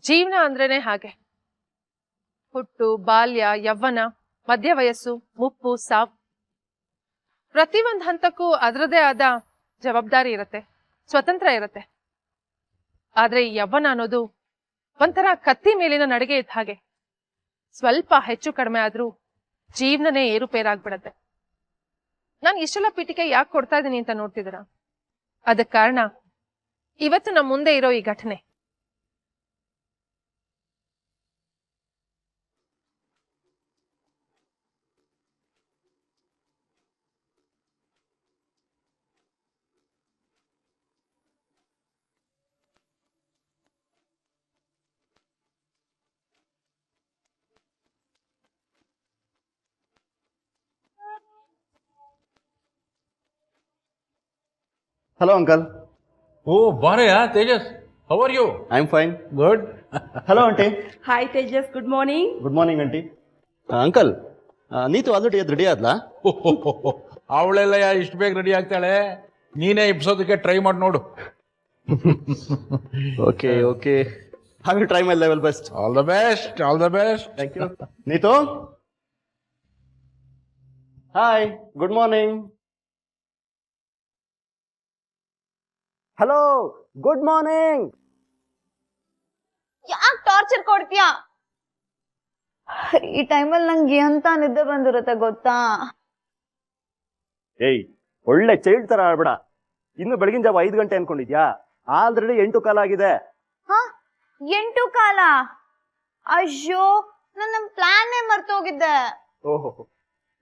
ಜೀವನ ಅಂದ್ರೇನೆ ಹಾಗೆ. ಹುಟ್ಟು, ಬಾಲ್ಯ, ಯವ್ವನ, ಮಧ್ಯ ವಯಸ್ಸು, ಮುಪ್ಪು, ಸಾವು. ಪ್ರತಿಯೊಂದು ಹಂತಕ್ಕೂ ಅದರದೇ ಆದ ಜವಾಬ್ದಾರಿ ಇರುತ್ತೆ, ಸ್ವತಂತ್ರ ಇರುತ್ತೆ. ಆದ್ರೆ ಈ ಯವ್ವನ ಅನ್ನೋದು ಒಂಥರ ಕತ್ತಿ ಮೇಲಿನ ನಡಿಗೆ ಇದ್ದ ಹಾಗೆ. ಸ್ವಲ್ಪ ಹೆಚ್ಚು ಕಡಿಮೆ ಆದ್ರೂ ಜೀವನನೇ ಏರುಪೇರಾಗ್ಬಿಡತ್ತೆ. ನಾನು ಇಷ್ಟೆಲ್ಲ ಪೀಠಿಕೆ ಯಾಕೆ ಕೊಡ್ತಾ ಇದ್ದೀನಿ ಅಂತ ನೋಡ್ತಿದ್ದೀರಾ? ಅದಕ್ಕೆ ಕಾರಣ ಇವತ್ತು ನಮ್ಮ ಮುಂದೆ ಇರೋ ಈ ಘಟನೆ. Hello, uncle. Oh, Baraya, Tejas. How are you? I'm fine. Good. Hello, auntie. Hi Tejas, good morning. Good morning, auntie. Uncle, Neetu already ಅದು ರೆಡಿ ಆದ್ಲಾ? ಅವಳೆಲ್ಲ ಇಷ್ಟು ಬೇಗ ರೆಡಿ ಆಗ್ತಾಳೆ, ನೀನೇ ಇಬ್ಸೋದಕ್ಕೆ ಟ್ರೈ ಮಾಡಿ ನೋಡು. Okay okay, I will try my level best. All the best, all the best. Thank you. Neetu, hi, good morning. Hello, good morning. ಯಾಕೆ ಟಾರ್ಚರ್ ಕೊಡ್ತೀಯಾ? ಈ ಟೈಮಲ್ಲಿ ನಂಗೆ ಎಂತ ನಿದ್ದೆ ಬಂದಿರುತ್ತೆ ಗೊತ್ತಾ? ಏಯ್, ಒಳ್ಳೆ ಚೈಲ್ಡ್ ತರ ಆಡ್ಬೇಡ. ಇನ್ನು ಬೆಳಗಿನ ಜಾವ 5 ಗಂಟೆ ಅನ್ಕೊಂಡಿದ್ಯಾ? ಆಲ್ರೆಡಿ 8 ಕಾಲ ಆಗಿದೆ. ಹ 8 ಕಾಲ? ಅಯ್ಯೋ, ನನ್ನ ಪ್ಲಾನ್ನೇ ಮರ್ತೋಗಿದ್ದೆ. ಓಹೋ,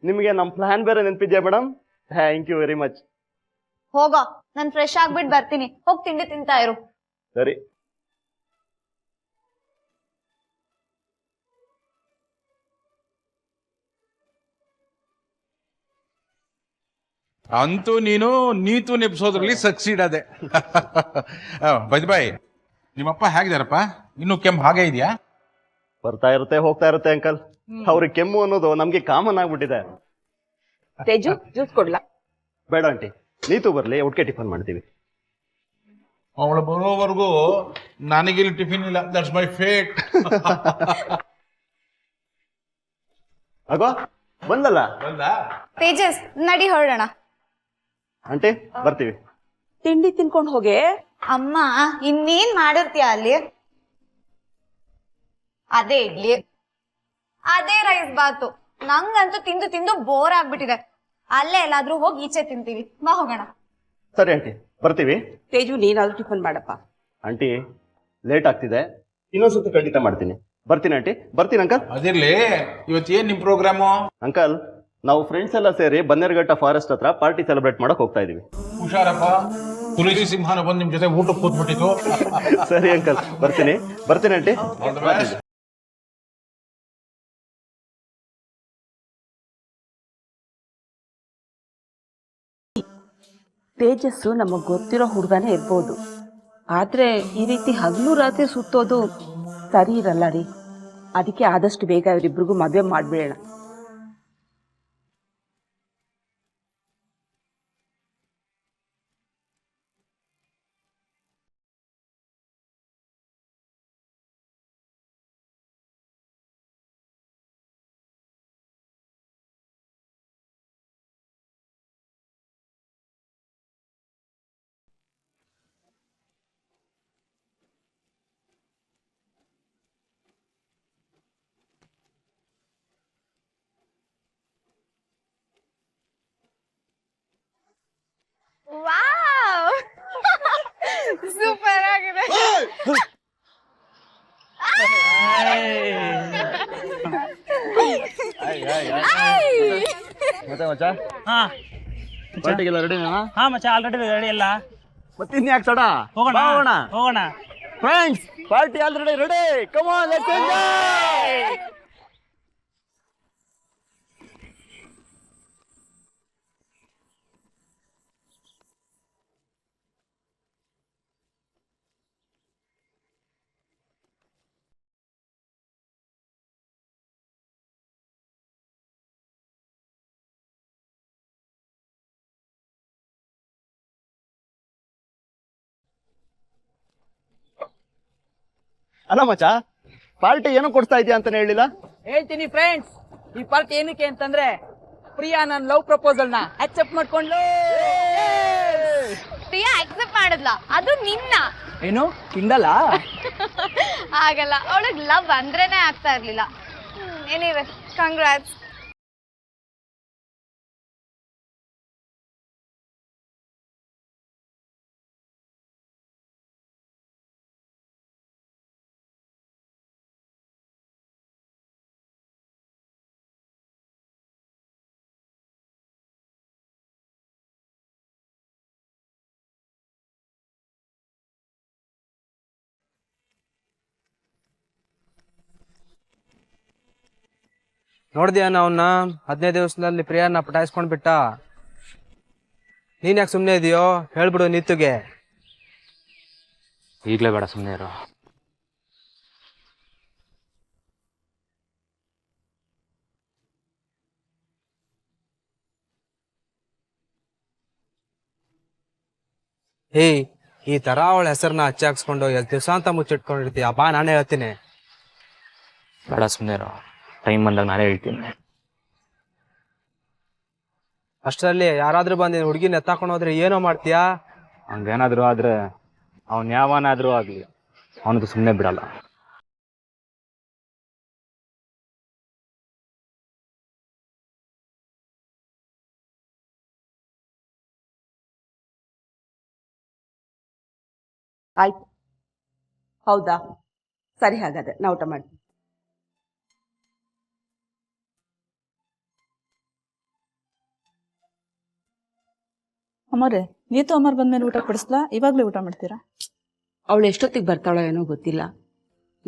ನಿಮಗೆ ನಮ್ಮ ಪ್ಲಾನ್ ಬೇರೆ ನೆನಪಿದ್ಯಾ madam? Thank you very much. ಹೋಗೋ, ನಾನು ಫ್ರೆಶ್ ಆಗ್ಬಿಟ್ಟು ಬರ್ತೀನಿ. ಹೋಗಿ ತಿಂಡಿ ತಿಂತಾ ಇರು. ಸರಿ. ಅಂತೂ ನೀತು ನೆಪ್ಸೋದ್ರಲ್ಲಿ ಸಕ್ಸೀಡ್ ಅದೆ. ಬೈದ್ಬಾಯ್, ನಿಮ್ಮಪ್ಪ ಹೇಗಿದಾರಪ್ಪ? ಇನ್ನು ಕೆಮ್ಮು ಹಾಗೆ ಇದೆಯಾ? ಬರ್ತಾ ಇರುತ್ತೆ, ಹೋಗ್ತಾ ಇರುತ್ತೆ ಅಂಕಲ್. ಅವ್ರಿಗೆ ಕೆಮ್ಮು ಅನ್ನೋದು ನಮ್ಗೆ ಕಾಮನ್ ಆಗ್ಬಿಟ್ಟಿದೆ. ತೇಜು, ಜ್ಯೂಸ್ ಕೊಡ್ಲಾ? ಬೇಡ ಆಂಟಿ, ನೀತು ಬರ್ಲಿ, ಒಟ್ಟಿಗೆ ಟಿಫನ್ ಮಾಡ್ತೀವಿ. ಅವಳು ಬರೋವರೆಗೂ ನನಗಿಲ್ಲಿ ಟಿಫಿನ್ ಇಲ್ಲ. That's my fate. ಆಗೋ ಬಂದಲ್ಲ ತೇಜಸ್, ನಡಿ ಹೊರಡೋಣ. ಆಂಟಿ, ಬರ್ತೀವಿ. ತಿಂಡಿ ತಿನ್ಕೊಂಡು ಹೋಗೆ. ಅಮ್ಮ, ಇನ್ನೇನ್ ಮಾಡಿರ್ತೀಯ ಅಲ್ಲಿ? ಅದೇ ಇಡ್ಲಿ, ಅದೇ ರೈಸ್ ಬಾತು. ನಂಗಂತೂ ತಿಂದು ತಿಂದು ಬೋರ್ ಆಗ್ಬಿಟ್ಟಿದೆ. ಅಲ್ಲೇ ಎಲ್ಲಾದ್ರೂ ಹೋಗಿ ಈಚೆ ತಿಂತೀವಿ. ಬಾ ಹೋಗೋಣ. ಸರಿ ಆಂಟಿ, ಬರ್ತೀವಿ. ತೇಜು, ನೀನಾದ್ರೂ ಟಿಫನ್ ಮಾಡಪ್ಪ. ಆಂಟಿ, ಲೇಟ್ ಆಗ್ತಿದೆ, ಇನ್ನೊಂದ್ಸತಿ ಖಂಡಿತ ಮಾಡ್ತೀನಿ. ಬರ್ತೀನಿ ಆಂಟಿ, ಬರ್ತೀನಿ ಅಂಕಲ್. ಅದಿರ್ಲಿ, ಇವತ್ತು ಏನ್ ನಿಮ್ ಪ್ರೋಗ್ರಾಮು? ಅಂಕಲ್, ನಾವು ಫ್ರೆಂಡ್ಸ್ ಎಲ್ಲ ಸೇರಿ ಬನ್ನೇರುಘಟ್ಟ ಫಾರೆಸ್ಟ್ ಹತ್ರ ಪಾರ್ಟಿ ಸೆಲೆಬ್ರೇಟ್ ಮಾಡಕ್ ಹೋಗ್ತಾ ಇದೀವಿ. ಹುಷಾರಪ್ಪ, ಹುಲಿ ಸಿಂಹನ ಬಂದು ನಿಮ್ ಜೊತೆ ಊಟಕ್ಕೆ ಕೂತ್ಬಿಟ್ಟಿತ್ತು. ಸರಿ ಅಂಕಲ್, ಬರ್ತೀನಿ ಆಂಟಿ. ತೇಜಸ್ಸು ನಮಗ್ ಗೊತ್ತಿರೋ ಹುಡುಗನೇ ಇರ್ಬೋದು, ಆದ್ರೆ ಈ ರೀತಿ ಹಗಲು ರಾತ್ರಿ ಸುತ್ತೋದು ಸರಿ ಇರಲ್ಲ ರೀ. ಅದಕ್ಕೆ ಆದಷ್ಟು ಬೇಗ ಇವರಿಬ್ರಿಗೂ ಮದುವೆ ಮಾಡ್ಬಿಡೋಣ. ವಾವ್, ಸೂಪರ್ ಆಗಿದೆ. ಮತ್ತೆ ಮಚ್ಚ, ಪಾರ್ಟಿಗೆಲ್ಲ ರೆಡಿನಾ? ಹಾ ಮಚ್ಚ, ಆಲ್ರೆಡಿ ರೆಡಿ ಎಲ್ಲ. ಮತ್ತಿನ್ಯಾಕ್ ತಡ, ಹೋಗೋಣ. Friends, party already ready. Come on, let's enjoy. ಅಲ್ಲ ಮಚ್ಚ, ಪಾರ್ಟಿ ಏನೋ ಕೊಡ್ತಾ ಇದೆಯಾ ಅಂತಾನೆ ಹೇಳಿಲ್ಲ. ಹೇಳ್ತೀನಿ ಫ್ರೆಂಡ್ಸ್, ಈ ಪಾರ್ಟಿ ಏನಕ್ಕೆ ಅಂತಂದ್ರೆ ಪ್ರಿಯಾ ನನ್ನ ಲವ್ ಪ್ರಪೋಸಲ್ ನ ಅಕ್ಸೆಪ್ಟ್ ಮಾಡ್ಕೊಂಡ್ಲು. ಪ್ರಿಯಾ ಅಕ್ಸೆಪ್ಟ್ ಮಾಡಿದ್ಲ, ಅದು ನಿನ್ನ. ಏನು ಕಿಂಡಲ್ಲ? ಆಗಲ್ಲ, ಅವಳಿಗೆ ಲವ್ ಅಂದ್ರೇನೆ ಆಗ್ತಾ ಇರ್ಲಿಲ್ಲ. Anyway, congrats. ನೋಡ್ದ್ಯಾ ಅವನ್ನ 15 ದಿವಸದಲ್ಲಿ ಪ್ರಿಯಾನ ಪಟಾಯಿಸ್ಕೊಂಡ್ ಬಿಟ್ಟ. ನೀನ್ ಯಾಕೆ ಸುಮ್ಮನೆ ಇದೆಯೋ ಹೇಳ್ಬಿಡು ನೀತುಗೆ. ಈಗಲೇ ಬೇಡ, ಸುಮ್ಮನೆ ಇರೋ. ಏಯ್, ಈ ತರ ಅವಳ ಹೆಸರನ್ನ ಹಚ್ಚಾಕ್ಸ್ಕೊಂಡು ಎಷ್ಟು ದಿವಸ ಅಂತ ಮುಚ್ಚಿಟ್ಕೊಂಡಿರ್ತೀಯ? ಬಾ, ನಾನೇ ಹೇಳ್ತೀನಿ. ಬೇಡ, ಸುಮ್ಮನೆ ಇರೋ. ಟೈಮ್ ಬಂದಾಗ ನಾನೇ ಹೇಳ್ತೀನಿ. ಅಷ್ಟರಲ್ಲಿ ಯಾರಾದ್ರೂ ಬಂದು ಹುಡುಗಿನ ಎತ್ತಾಕೊಂಡು ಹೋದ್ರೆ ಏನೋ ಮಾಡ್ತೀಯಾ? ಹಂಗೇನಾದ್ರು ಆದ್ರೆ ಅವನ್ ಯಾವನಾದ್ರೂ ಆಗ್ಲಿ, ಅವನಿಗೆ ಸುಮ್ಮನೆ ಬಿಡಲ್ಲ. ಆಯ್ತು, ಹೌದಾ? ಸರಿ, ಹಾಗಾದ್ರೆ ನಾ ಊಟ ಮಾಡ್ತೀನಿ. ಅಮ್ಮರೇ, ನೀತು ಅಮ್ಮರ್ ಬಂದ್ಮೇಲೆ ಊಟ ಕೊಡಿಸ್ಲಾ? ಇವಾಗ್ಲೇ ಊಟ ಮಾಡ್ತೀರಾ? ಅವಳು ಎಷ್ಟೊತ್ತಿಗೆ ಬರ್ತಾಳೋ ಏನೋ ಗೊತ್ತಿಲ್ಲ.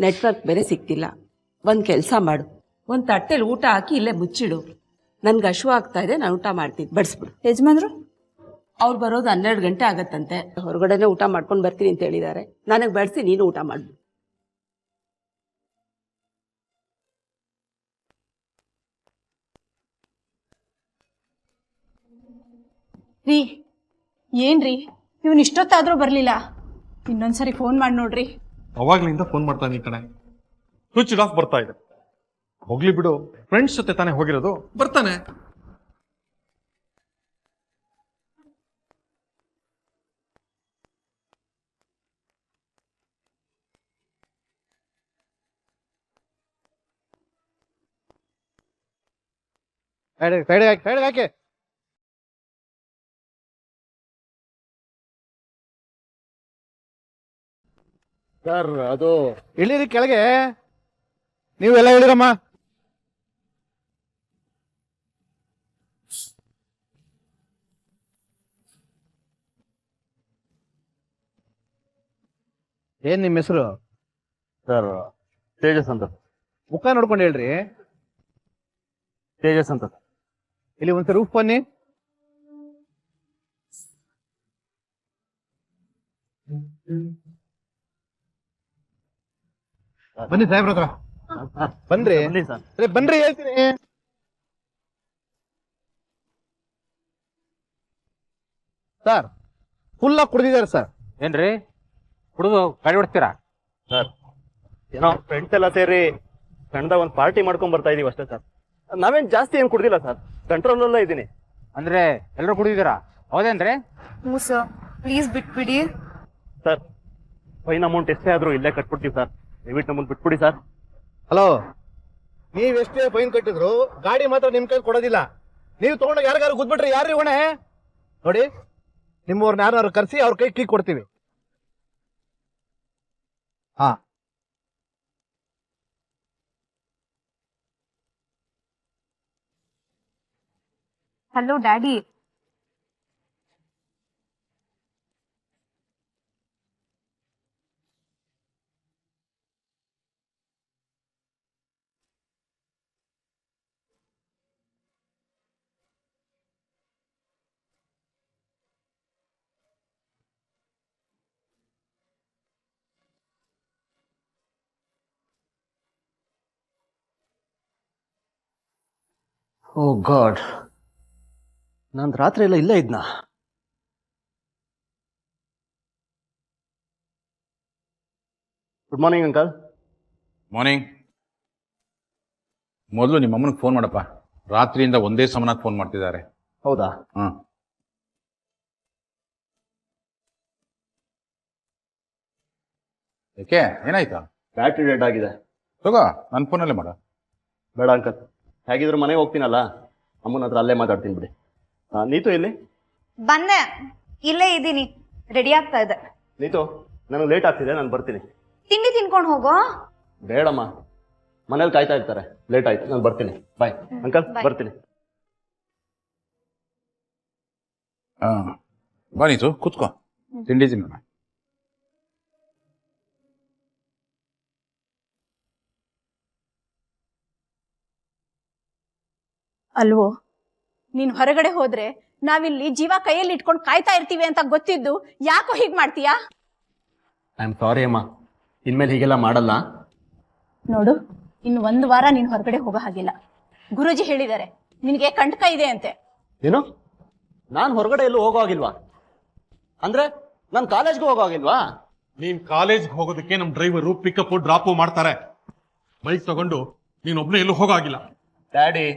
ನೆಟ್ವರ್ಕ್ ಬೇರೆ ಸಿಗ್ತಿಲ್ಲ. ಒಂದು ಕೆಲಸ ಮಾಡು, ಒಂದು ತಟ್ಟೆಲಿ ಊಟ ಹಾಕಿ ಇಲ್ಲೇ ಮುಚ್ಚಿಡು. ನನ್ಗೆ ಹಶು ಆಗ್ತಾ ಇದೆ, ನಾನು ಊಟ ಮಾಡ್ತೀನಿ, ಬಡಿಸ್ಬಿಡು. ಯಜಮಾನ್ರು ಅವ್ರು ಬರೋದು 12 ಗಂಟೆ ಆಗತ್ತಂತೆ. ಹೊರಗಡೆನೆ ಊಟ ಮಾಡ್ಕೊಂಡು ಬರ್ತೀನಿ ಅಂತ ಹೇಳಿದ್ದಾರೆ. ನನಗೆ ಬಡಿಸಿ ನೀನು ಊಟ ಮಾಡ್ಬಿಡು. ರೀ, ಏನ್ರಿ ಇವನ್ ಇಷ್ಟೊತ್ತಾದ್ರೂ ಬರ್ಲಿಲ್ಲ? ಇನ್ನೊಂದ್ಸರಿ ಫೋನ್ ಮಾಡಿ ನೋಡ್ರಿ. ಅವಾಗ್ಲಿಂದ ಫೋನ್ ಮಾಡ್ತಾನೆ ಈ ಕಡೆ, ಸ್ವಿಚ್ ಆಫ್ ಬರ್ತಾ ಇದೆ. ಹೋಗ್ಲಿ ಬಿಡು, ಫ್ರೆಂಡ್ಸ್ ಜೊತೆ ತಾನೇ ಹೋಗಿರೋದು, ಬರ್ತಾನೆ. ಹಾಕಿ ಸರ್, ಅದು ಇಳಿರಿ ಕೆಳಗೆ. ನೀವೆಲ್ಲ ಹೇಳಿರಮ್ಮ. ಏನ್ ನಿಮ್ಮ ಹೆಸರು? ಸರ್, ತೇಜಸ್ ಅಂತ. ಮುಖ ನೋಡ್ಕೊಂಡು ಹೇಳ್ರಿ. ತೇಜಸ್ ಅಂತ. ಇಲ್ಲಿ ಒಂದ್ಸರಿ ರೂಫ್ ಬನ್ನಿ. ಬನ್ನಿ ಸಾಹೇಬ್ರ ಹತ್ರ. ಬನ್ರಿ ಸರ್. ಬನ್ರಿ, ಹೇಳ್ತೀನಿ. ಸರ್, ಫುಲ್ ಆಗಿ ಕುಡ್ದಿದ್ದಾರೆ ಸರ್. ಏನ್ರಿ ಕುಡಿದು ಗಾಡಿ ಓಡಿಸ್ತೀರಾ? ಸರ್, ಏನೋ ಫ್ರೆಂಡ್ಸ್ ಎಲ್ಲ ಸೇರಿ ಸಣ್ಣದಾಗ ಒಂದು ಪಾರ್ಟಿ ಮಾಡ್ಕೊಂಡ್ ಬರ್ತಾ ಇದೀವಿ ಅಷ್ಟೇ ಸರ್. ನಾವೇನ್ ಜಾಸ್ತಿ ಏನ್ ಕುಡ್ದಿಲ್ಲ ಸರ್, ಕಂಟ್ರೋಲ್ ಇದ್ದೀನಿ. ಅಂದ್ರೆ ಎಲ್ಲರೂ ಕುಡಿದಿದ್ದೀರಾ? ಹೌದೇನ್ರಿ? ಹ್ಞೂ ಸರ್, ಪ್ಲೀಸ್ ಬಿಟ್ಬಿಡಿ. ಸರ್, ಫೈನ್ ಅಮೌಂಟ್ ಎಷ್ಟೇ ಆದ್ರೂ ಇಲ್ಲೇ ಕಟ್ಬಿಡ್ತೀವಿ ಸರ್, ದಯವಿಟ್ಟು ನಮ್ಮನ್ನು ಬಿಟ್ಬಿಡಿ ಸರ್. ಹಲೋ, ನೀವೆಷ್ಟೇ ಫೈನ್ ಕಟ್ಟಿದ್ರು ಗಾಡಿ ಮಾತ್ರ ನಿಮ್ ಕೈ ಕೊಡೋದಿಲ್ಲ. ನೀವು ತಗೊಂಡಾಗ ಯಾರಿಗಾರು ಗುದ್ಬಿಟ್ರೆ ಯಾರ್ರಿ ಹೊಣೆ? ನೋಡಿ, ನಿಮ್ಮವ್ರನ್ನ ಯಾರು ಕರ್ಸಿ ಅವ್ರ ಕೈ ಕೀ ಕೊಡ್ತೀವಿ. ಹಾ, ಹಲೋ ಡ್ಯಾಡಿ. ಓ ಗಾಡ್, ನಾನು ರಾತ್ರಿ ಎಲ್ಲ ಇಲ್ಲೇ ಇದ್ನಾ? Good morning uncle. ಮಾರ್ನಿಂಗ್. ಮೊದಲು ನಿಮ್ಮ ಅಮ್ಮನಿಗೆ ಫೋನ್ ಮಾಡಪ್ಪ. ರಾತ್ರಿಯಿಂದ ಒಂದೇ ಸಮನಾಗಿ ಫೋನ್ ಮಾಡ್ತಿದ್ದಾರೆ. ಹೌದಾ? ಹಾಂ. ಏಕೆ, ಏನಾಯ್ತಾ? ಬ್ಯಾಟ್ರಿ ಡೆಡ್ ಆಗಿದೆ. ತಗೋ, ನನ್ನ ಫೋನಲ್ಲೇ ಮಾಡ. ಬೇಡ ಅಂಕಲ್, ಹೇಗಿದ್ರು ಮನೆಗೆ ಹೋಗ್ತೀನಲ್ಲ, ಅಮ್ಮನ ಹತ್ರ ಅಲ್ಲೇ ಮಾತಾಡ್ತೀನಿ ಬಿಡಿ. ನೀತು ಎಲ್ಲಿ? ಬಂದೆ, ಇಲ್ಲೇ ಇದ್ದೀನಿ, ರೆಡಿ ಆಗ್ತಾ ಇದೆ. ನೀತು, ನನಗೆ ಲೇಟ್ ಆಗ್ತಿದೆ, ನಾನು ಬರ್ತೀನಿ. ತಿಂಡಿ ತಿನ್ಕೊಂಡು ಹೋಗೋ. ಬೇಡಮ್ಮ, ಮನೇಲಿ ಕಾಯ್ತಾ ಇರ್ತಾರೆ. ಲೇಟ್ ಆಯ್ತು, ನಾನು ಬರ್ತೀನಿ. ಬಾಯ್ ಅಂಕಲ್, ಬರ್ತೀನಿ. ಬಾ ನೀತು, ಕೂತ್ಕೋ, ತಿಂಡಿ ತಿನ್ನೋಣ. ಅಲ್ವೋ, ನೀನು ಹೊರಗಡೆ ಹೋದ್ರೆ ನಾವಿಲ್ಲಿ ಜೀವ ಕೈಯಲ್ಲಿ ಇಟ್ಕೊಂಡು ಕಾಯ್ತಾ ಇರ್ತೀವಿ ಅಂತ ಗೊತ್ತಿದ್ದು ಯಾಕೋ ಹೀಗೆ ಮಾಡ್ತೀಯಾ? ಐ ಆಮ್ ಸಾರಿ ಅಮ್ಮ, ಇನ್ಮೇಲೆ ಹೀಗೆಲ್ಲ ಮಾಡಲ್ಲ. ನೋಡು, ಇನ್ನು 1 ವಾರ ನೀನು ಹೊರಗಡೆ ಹೋಗೋ ಹಾಗಿಲ್ಲ. ಗುರೂಜಿ ಹೇಳಿದ್ದಾರೆ ನಿನಗೆ ಕಂಟಕ ಇದೆ ಅಂತೆ. ಏನು? ನಾನು ಹೊರಗಡೆ ಎಲ್ಲೂ ಹೋಗೋ ಆಗಿಲ್ವಾ? ಅಂದ್ರೆ ನಾನು ಕಾಲೇಜ್ಗೆ ಹೋಗೋ ಆಗಿಲ್ವಾ? ನೀನ್ ಕಾಲೇಜ್ಗೆ ಹೋಗೋದಕ್ಕೆ ನಮ್ ಡ್ರೈವರು ಪಿಕಪ್ ಡ್ರಾಪ್ ಮಾಡ್ತಾರೆ. ಬೈಕ್ ತಗೊಂಡು ನೀನ್ ಒಬ್ನೇ ಎಲ್ಲೂ ಹೋಗೋ ಆಗಿಲ್ಲ. ಡ್ಯಾಡಿ,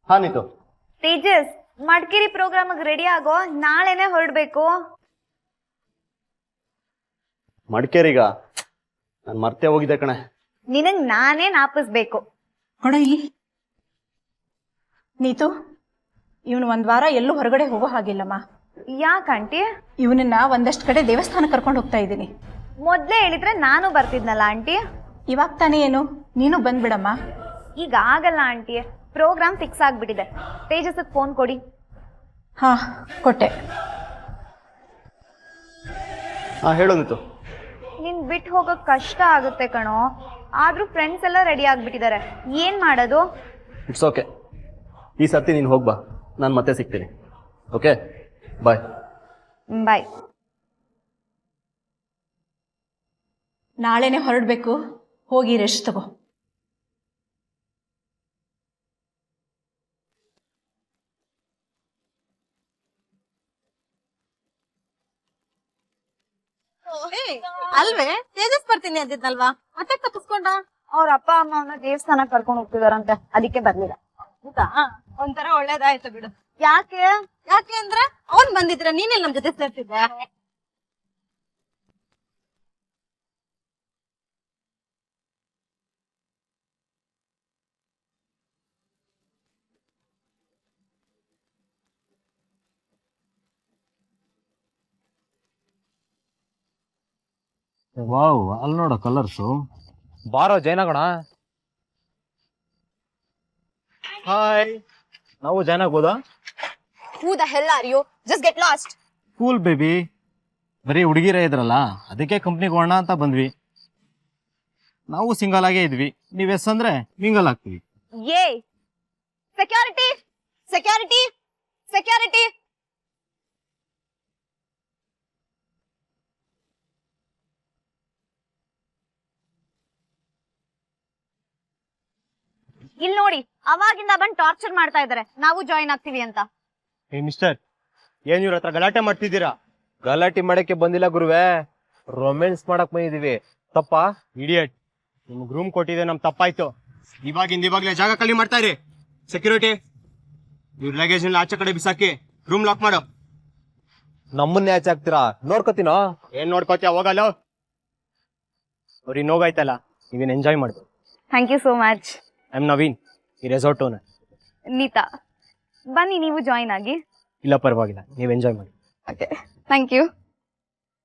ಹಾ ನೀತು. ತೇಜಸ್, ಮಡಿಕೇರಿ ಪ್ರೋಗ್ರಾಮ್ಗೆ ರೆಡಿ ಆಗೋ, ನಾಳೆನೆ ಹೊರಡ್ಬೇಕು. ಮಡಿಕೇರಿಗ? ನಾನು ಮರ್ತೇ ಹೋಗಿದ್ದೆ ಕಣೆ. ನಿನಗ್ ನಾನೇ ನಾಪಿಸ್ಬೇಕು. ಕೊಡ ಇಲ್ಲಿ. ನೀತು, ಇವನು 1 ವಾರ ಎಲ್ಲೂ ಹೊರಗಡೆ ಹೋಗೋ ಹಾಗಿಲ್ಲಮ್ಮ. ಯಾಕಂಟಿ? ಇವನನ್ನ ಒಂದಷ್ಟು ಕಡೆ ದೇವಸ್ಥಾನ ಕರ್ಕೊಂಡು ಹೋಗ್ತಾ ಇದ್ದೀನಿ. ಮೊದ್ಲೇ ಹೇಳಿದ್ರೆ ನಾನು ಬರ್ತಿದ್ನಲ್ಲ ಆಂಟಿ. ಇವಾಗ ತಾನೇ ಏನು, ನೀನು ಬಂದ್ಬಿಡಮ್ಮ. ಈಗ ಆಗಲ್ಲ ಆಂಟಿ, ಪ್ರೋಗ್ರಾಮ್ ಫಿಕ್ಸ್ ಆಗ್ಬಿಟ್ಟಿದೆ. ತೇಜಸ್ಗೆ ಫೋನ್ ಕೊಡಿ. ಹಾ, ಕೊಟ್ಟೆ. ಹಾ, ಹೇಳು ನೀತು. ನಿನ್ ಬಿಟ್ಟು ಹೋಗೋಕ್ ಕಷ್ಟ ಆಗುತ್ತೆ ಕಣೋ. ಆದ್ರೂ ಫ್ರೆಂಡ್ಸ್ ಎಲ್ಲ ರೆಡಿ ಆಗ್ಬಿಟ್ಟಿದ್ದಾರೆ, ಏನ್ ಮಾಡೋದು? ಇಟ್ಸ್ ಓಕೆ, ಈ ಸರ್ತಿ ನೀನು ಹೋಗ್ಬಾ, ನಾನು ಮತ್ತೆ ಸಿಗ್ತೀನಿ. ಓಕೆ, ಬಾಯ್. ಬಾಯ್. ನಾಳೆನೆ ಹೊರಡ್ಬೇಕು, ಹೋಗಿ ರೆಸ್ಟ್ ತಗೋ. ಅಲ್ವೇ, ತೇಜಸ್ ಬರ್ತೀನಿ ಅಂತಿದ್ನಲ್ವಾ, ಮತ್ತೆ ತಪ್ಪಿಸ್ಕೊಂಡ? ಅವ್ರ ಅಪ್ಪ ಅಮ್ಮ ಅವನ್ನ ದೇವಸ್ಥಾನ ಕರ್ಕೊಂಡು ಹೋಗ್ತಿದಾರಂತೆ, ಅದಕ್ಕೆ ಬರ್ಲಿಲ್ಲ. ಒಂಥರ ಒಳ್ಳೇದಾಯ್ತು ಬಿಡು. ಯಾಕೆ ಯಾಕೆ ಅಂದ್ರೆ ಅವ್ನ್ ಬಂದಿದ್ರೆ ನೀನೆಲ್ಲ ನಮ್ ಜೊತೆ ಸೇರ್ತಿದ್ದೆ. ವಾವ್, ಅಲ್ಲಿ ನೋಡ ಕಲರ್ಸು. ಬಾರೋ ಜೈನಗಣ. ಹಾಯ್, ನಾವು ಜಾಯ್ನ್ ಆಗ್ಬೋದಾ? Who the hell are you? Just get lost. Cool baby, ಬರೀ ಹುಡುಗಿರೇ ಇದ್ರಲ್ಲ, ಅದಕ್ಕೆ ಕಂಪ್ನಿಗೆ ಹೋಗೋಣ ಅಂತ ಬಂದ್ವಿ. ನಾವು ಸಿಂಗಲ್ ಆಗೇ ಇದ್ವಿ, ನೀವ್ ಎಸ್ ಅಂದ್ರೆ ಮಿಂಗಲ್ ಆಗ್ತೀವಿ. Yay! Security! Security! Security! ಇಲ್ಲಿ ನೋಡಿ, ಅವಾಗಿಂದ ಬಂದು ಟಾರ್ಚರ್ ಮಾಡ್ತಾ ಇದಾರೆ, ನಾವು ಜಾಯಿನ್ ಆಗ್ತೀವಿ ಅಂತ. ಏ ಮಿಸ್ಟರ್, ಏನ್ ಇವ್ರ ಹತ್ರ ಗಲಾಟೆ ಮಾಡ್ತಿದ್ದೀರಾ? ಗಲಾಟೆ ಮಾಡಕ್ಕೆ ಬಂದಿಲ್ಲ ಗುರುವೆ, ರೊಮ್ಯಾನ್ಸ್ ಮಾಡಕ್ ಬಂದಿದೀವಿ. ತಪ್ಪ? ಇಡಿಯಟ್, ನಿಮ್ಗೆ ರೂಮ್ ಕೊಟ್ಟಿದೆ, ನಮ್ ತಪ್ಪಾಯ್ತು. ಇವಾಗ್ಲೇ ಜಾಗ ಖಾಲಿ ಮಾಡ್ತಾ ಇರಿ. ಸೆಕ್ಯೂರಿಟಿ, ಇವ್ರ ಲಗೇಜ್ ಆಚೆ ಕಡೆ ಬಿಸಾಕಿ ರೂಮ್ ಲಾಕ್ ಮಾಡು. ನಮ್ಮನ್ನೇ ಆಚೆ ಹಾಕ್ತೀರಾ? ನೋಡ್ಕೋತೀನೋ. ಏನ್ ನೋಡ್ಕೋತೀಯ, ಹೋಗಲ್ಲ. ಅವ್ರಿಗೆ ನೋವಾಯ್ತಲ್ಲ, ನೀವೇನ್ ಎಂಜಾಯ್ ಮಾಡ್ಬೋದು. Thank you so much. I am Naveen, ಈ ರೆಸಾರ್ಟ್ ಓನರ್. ನೀತಾ, ಬನ್ನಿ ನೀವು ಜಾಯಿನ್ ಆಗಿ. ಇಲ್ಲ ಪರವಾಗಿಲ್ಲ, ನೀವು ಎಂಜಾಯ್ ಮಾಡಿ. Okay, thank you.